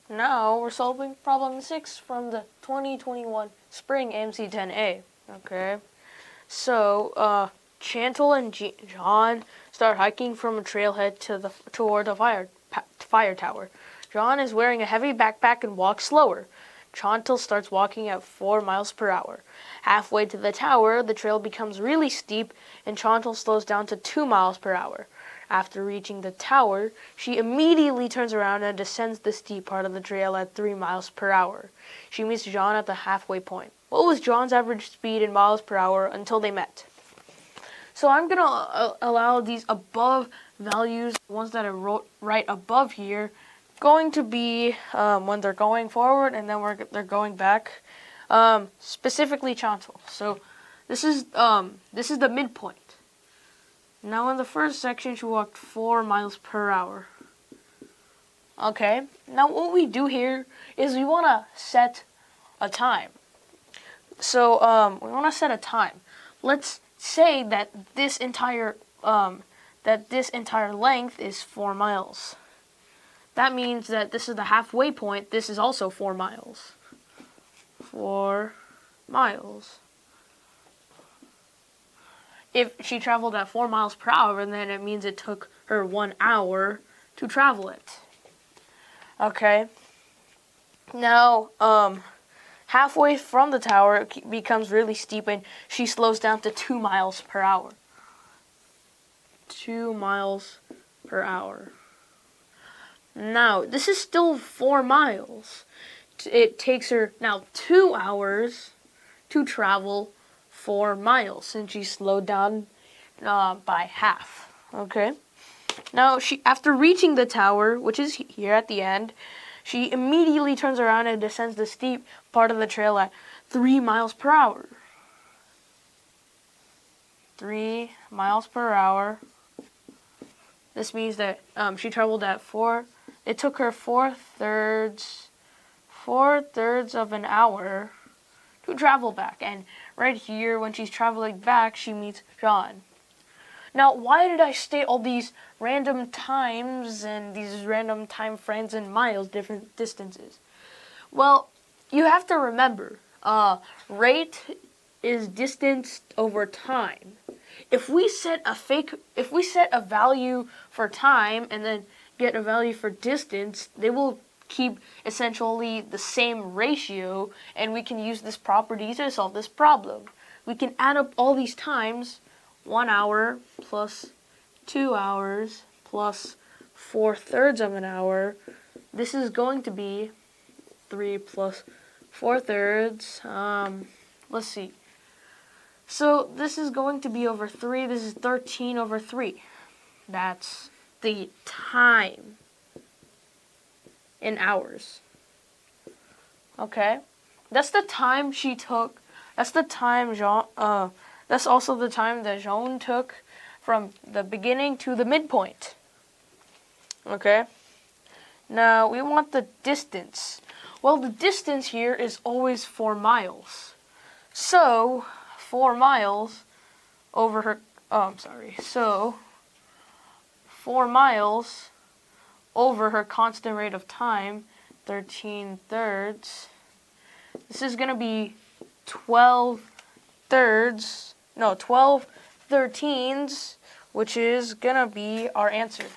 Now we're solving problem 6 from the 2021 Spring Amc 10A. Okay, so Chantal and John start hiking from a trailhead toward a fire tower. John is wearing a heavy backpack and walks slower. Chantal starts walking at 4 miles per hour. Halfway to the tower, the trail becomes really steep, and Chantal slows down to 2 miles per hour. After reaching the tower, she immediately turns around and descends the steep part of the trail at 3 miles per hour. She meets John at the halfway point. What was John's average speed in miles per hour until they met? So I'm going to allow these above values, the ones that are right above here, going to be when they're going forward and then they're going back. Specifically Chantal. So this is the midpoint. Now in the first section, she walked 4 miles per hour. Okay, now what we do here is we want to set a time. So we want to set a time. Let's say that this entire length is 4 miles. That means that this is the halfway point. This is also 4 miles. 4 miles. If she traveled at 4 miles per hour, then it means it took her 1 hour to travel it. Okay. Now, halfway from the tower, it becomes really steep, and she slows down to 2 miles per hour. 2 miles per hour. Now, this is still 4 miles. It takes her now 2 hours to travel 4 miles since she slowed down by half. Okay. Now after reaching the tower, which is here at the end, she immediately turns around and descends the steep part of the trail at 3 miles per hour. 3 miles per hour. This means that she traveled at it took her 4/3 of an hour to travel back. And right here, when she's traveling back, she meets John. Now, why did I state all these random times and these random time frames in miles, different distances? Well, you have to remember, rate is distance over time. If we set a value for time and then get a value for distance, they will keep essentially the same ratio, and we can use this property to solve this problem. We can add up all these times, 1 hour plus 2 hours plus 4/3 of an hour. This is going to be 3 plus 4/3. Let's see. So this is going to be over 3. This is 13 over 3. That's the time in hours. Okay, that's the time she took. That's the time that's also the time that Jean took from the beginning to the midpoint. Okay. Now we want the distance. Well, the distance here is always 4 miles. So 4 miles over her. So 4 miles over her constant rate of time, 13/3. This is going to be 12 13s, which is going to be our answer.